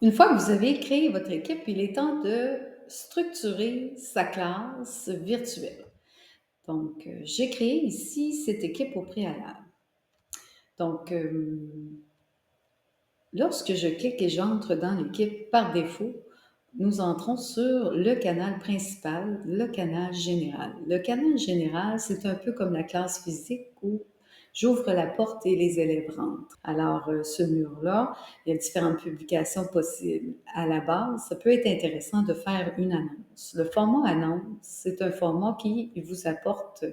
Une fois que vous avez créé votre équipe, il est temps de structurer sa classe virtuelle. Donc, j'ai créé ici cette équipe au préalable. Donc, lorsque je clique et j'entre dans l'équipe par défaut, nous entrons sur le canal principal, le canal général. Le canal général, c'est un peu comme la classe physique où j'ouvre la porte et les élèves rentrent. Alors, ce mur-là, il y a différentes publications possibles. À la base, ça peut être intéressant de faire une annonce. Le format annonce, c'est un format qui vous apporte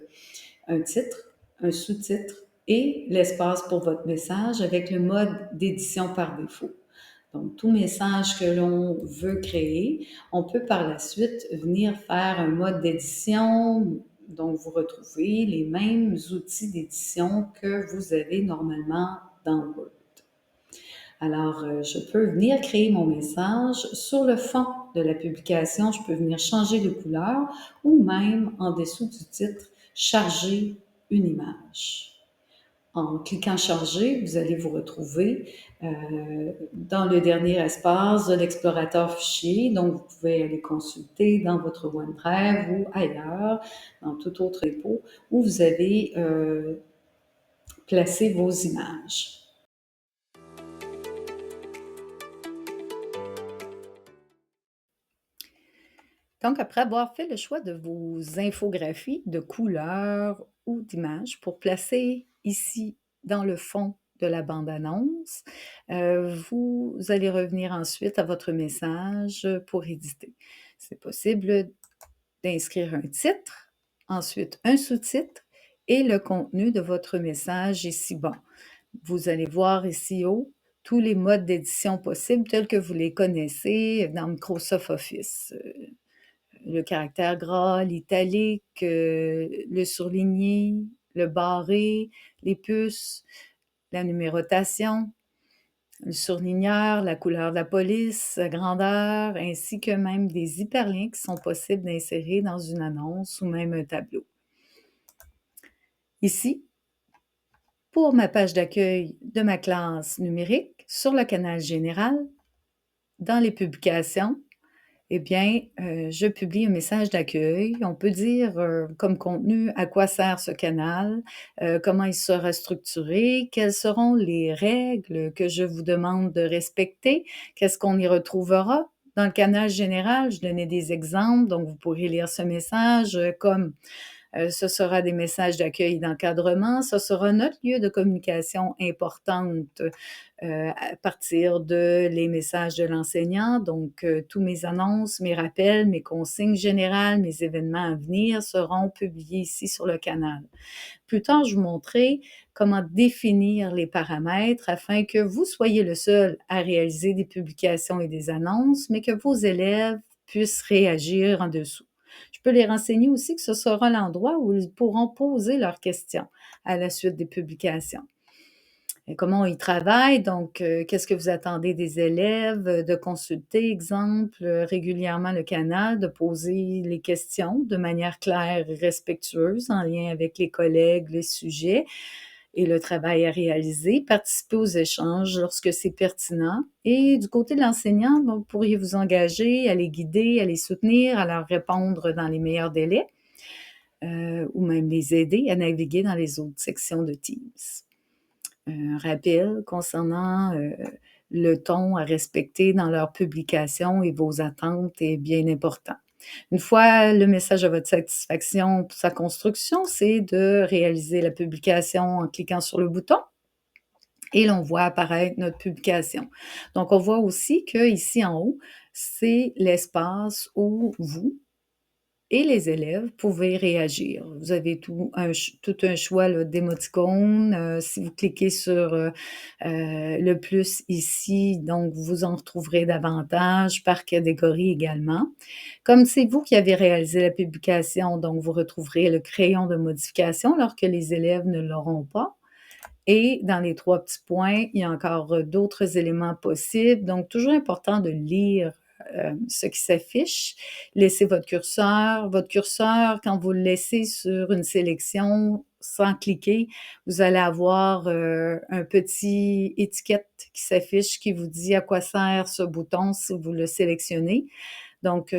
un titre, un sous-titre et l'espace pour votre message avec le mode d'édition par défaut. Donc, tout message que l'on veut créer, on peut par la suite venir faire un mode d'édition. Donc, vous retrouvez les mêmes outils d'édition que vous avez normalement dans Word. Alors, je peux venir créer mon message sur le fond de la publication. Je peux venir changer de couleur ou même en dessous du titre, charger une image. En cliquant Charger, vous allez vous retrouver dans le dernier espace de l'explorateur fichier. Donc, vous pouvez aller consulter dans votre OneDrive ou ailleurs, dans tout autre dépôt, où vous avez placé vos images. Donc, après avoir fait le choix de vos infographies de couleurs ou d'images pour placer ici dans le fond de la bande-annonce, vous allez revenir ensuite à votre message pour éditer. C'est possible d'inscrire un titre, ensuite un sous-titre et le contenu de votre message ici bas. Vous allez voir ici haut tous les modes d'édition possibles tels que vous les connaissez dans Microsoft Office. Le caractère gras, l'italique, le surligné, le barré, les puces, la numérotation, le surligneur, la couleur de la police, la grandeur, ainsi que même des hyperliens qui sont possibles d'insérer dans une annonce ou même un tableau. Ici, pour ma page d'accueil de ma classe numérique, sur le canal général, dans les publications, eh bien, je publie un message d'accueil. On peut dire comme contenu à quoi sert ce canal, comment il sera structuré, quelles seront les règles que je vous demande de respecter, qu'est-ce qu'on y retrouvera. Dans le canal général, je donnais des exemples, donc vous pourrez lire ce message comme ce sera des messages d'accueil et d'encadrement. Ce sera notre lieu de communication importante à partir de les messages de l'enseignant. Donc, tous mes annonces, mes rappels, mes consignes générales, mes événements à venir seront publiés ici sur le canal. Plus tard, je vous montrerai comment définir les paramètres afin que vous soyez le seul à réaliser des publications et des annonces, mais que vos élèves puissent réagir en dessous. Je peux les renseigner aussi que ce sera l'endroit où ils pourront poser leurs questions à la suite des publications. Et comment ils travaillent, donc qu'est-ce que vous attendez des élèves, de consulter, exemple, régulièrement le canal, de poser les questions de manière claire et respectueuse en lien avec les collègues, les sujets et le travail à réaliser, participer aux échanges lorsque c'est pertinent. Et du côté de l'enseignant, vous pourriez vous engager à les guider, à les soutenir, à leur répondre dans les meilleurs délais, ou même les aider à naviguer dans les autres sections de Teams. Un rappel concernant le ton à respecter dans leur publication et vos attentes est bien important. Une fois le message à votre satisfaction pour sa construction, c'est de réaliser la publication en cliquant sur le bouton et l'on voit apparaître notre publication. Donc, on voit aussi qu'ici en haut, c'est l'espace où vous et les élèves pouvez réagir. Vous avez tout un choix d'émoticônes. Si vous cliquez sur le plus ici, donc vous en retrouverez davantage par catégorie également. Comme c'est vous qui avez réalisé la publication, donc vous retrouverez le crayon de modification alors que les élèves ne l'auront pas. Et dans les 3 petits points, il y a encore d'autres éléments possibles. Donc, toujours important de lire ce qui s'affiche. Laissez votre curseur. Votre curseur, quand vous le laissez sur une sélection, sans cliquer, vous allez avoir, un petit étiquette qui s'affiche qui vous dit à quoi sert ce bouton si vous le sélectionnez. Donc,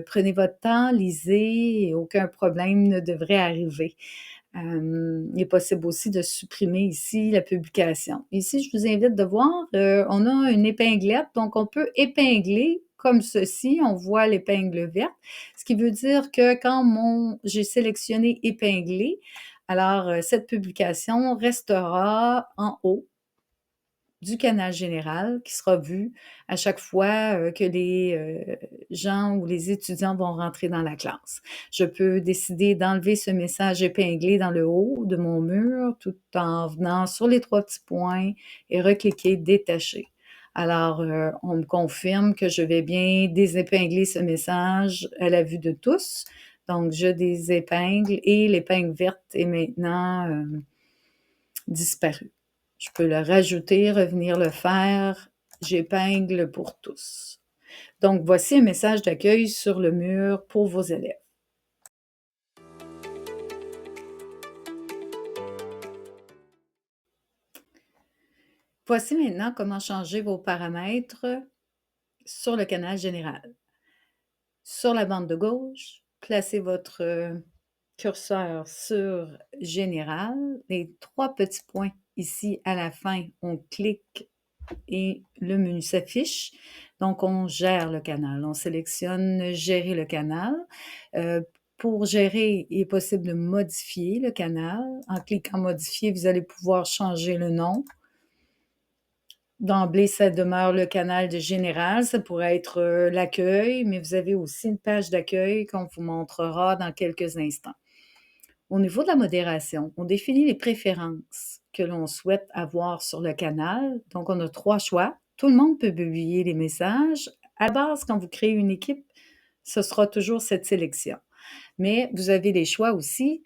prenez votre temps, lisez et aucun problème ne devrait arriver. Il est possible aussi de supprimer ici la publication. Ici, je vous invite de voir, on a une épinglette, donc on peut épingler comme ceci. On voit l'épingle verte, ce qui veut dire que quand j'ai sélectionné épingler, alors cette publication restera en haut du canal général qui sera vu à chaque fois que les gens ou les étudiants vont rentrer dans la classe. Je peux décider d'enlever ce message épinglé dans le haut de mon mur tout en venant sur les 3 petits points et recliquer Détacher. Alors, on me confirme que je vais bien désépingler ce message à la vue de tous. Donc, je désépingle et l'épingle verte est maintenant disparue. Je peux le rajouter, revenir le faire. J'épingle pour tous. Donc, voici un message d'accueil sur le mur pour vos élèves. Voici maintenant comment changer vos paramètres sur le canal général. Sur la bande de gauche, placez votre curseur sur Général. Les 3 petits points ici à la fin, on clique et le menu s'affiche. Donc, on gère le canal. On sélectionne Gérer le canal. Pour gérer, il est possible de modifier le canal. En cliquant Modifier, vous allez pouvoir changer le nom. D'emblée, ça demeure le canal de général. Ça pourrait être l'accueil, mais vous avez aussi une page d'accueil qu'on vous montrera dans quelques instants. Au niveau de la modération, on définit les préférences que l'on souhaite avoir sur le canal. Donc, on a 3 choix. Tout le monde peut publier les messages. À la base, quand vous créez une équipe, ce sera toujours cette sélection. Mais vous avez des choix aussi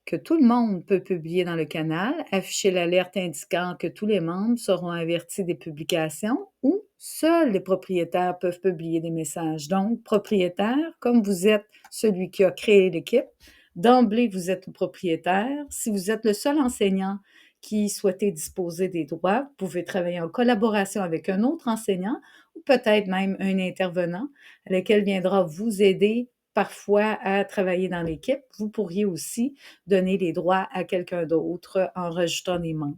que tout le monde peut publier dans le canal, afficher l'alerte indiquant que tous les membres seront avertis des publications ou seuls les propriétaires peuvent publier des messages. Donc, propriétaire, comme vous êtes celui qui a créé l'équipe, d'emblée, vous êtes le propriétaire. Si vous êtes le seul enseignant qui souhaitait disposer des droits, vous pouvez travailler en collaboration avec un autre enseignant ou peut-être même un intervenant, lequel viendra vous aider parfois à travailler dans l'équipe. Vous pourriez aussi donner les droits à quelqu'un d'autre en rajoutant des membres.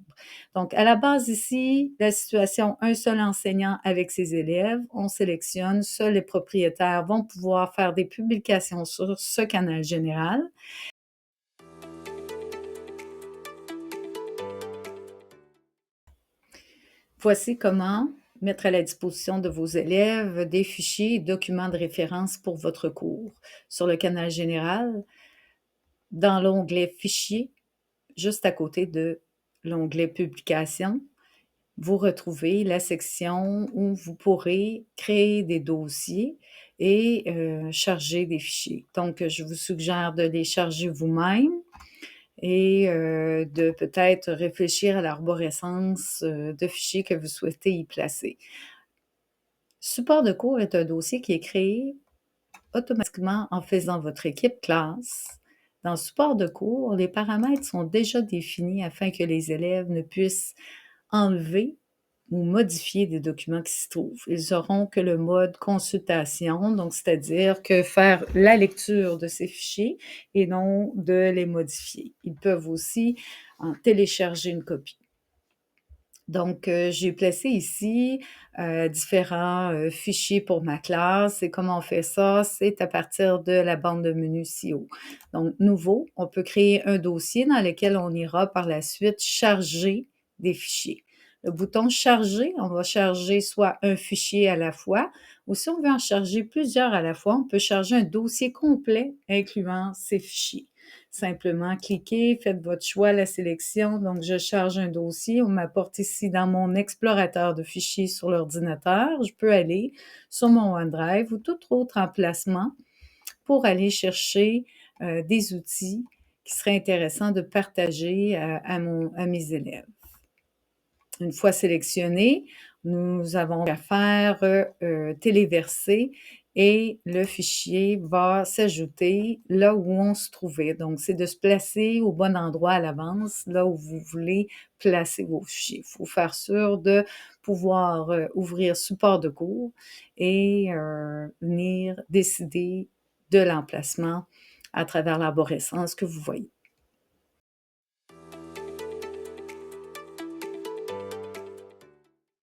Donc, à la base ici, la situation, un seul enseignant avec ses élèves, on sélectionne, seuls les propriétaires vont pouvoir faire des publications sur ce canal général. Voici comment mettre à la disposition de vos élèves des fichiers et documents de référence pour votre cours. Sur le canal général, dans l'onglet Fichiers, juste à côté de l'onglet Publications, vous retrouvez la section où vous pourrez créer des dossiers et charger des fichiers. Donc, je vous suggère de les charger vous-même et de peut-être réfléchir à l'arborescence de fichiers que vous souhaitez y placer. Support de cours est un dossier qui est créé automatiquement en faisant votre équipe classe. Dans support de cours, les paramètres sont déjà définis afin que les élèves ne puissent enlever ou modifier des documents qui s'y trouvent. Ils auront que le mode consultation, donc c'est-à-dire que faire la lecture de ces fichiers et non de les modifier. Ils peuvent aussi en télécharger une copie. Donc, j'ai placé ici différents fichiers pour ma classe. Et comment on fait ça? C'est à partir de la bande de menu ci haut. Donc, nouveau, on peut créer un dossier dans lequel on ira par la suite charger des fichiers. Le bouton Charger, on va charger soit un fichier à la fois, ou si on veut en charger plusieurs à la fois, on peut charger un dossier complet incluant ces fichiers. Simplement cliquez, faites votre choix, la sélection. Donc, je charge un dossier. On m'apporte ici dans mon explorateur de fichiers sur l'ordinateur. Je peux aller sur mon OneDrive ou tout autre emplacement pour aller chercher des outils qui seraient intéressants de partager à mes élèves. Une fois sélectionné, nous avons à faire téléverser et le fichier va s'ajouter là où on se trouvait. Donc, c'est de se placer au bon endroit à l'avance, là où vous voulez placer vos fichiers. Il faut faire sûr de pouvoir ouvrir support de cours et venir décider de l'emplacement à travers l'arborescence que vous voyez.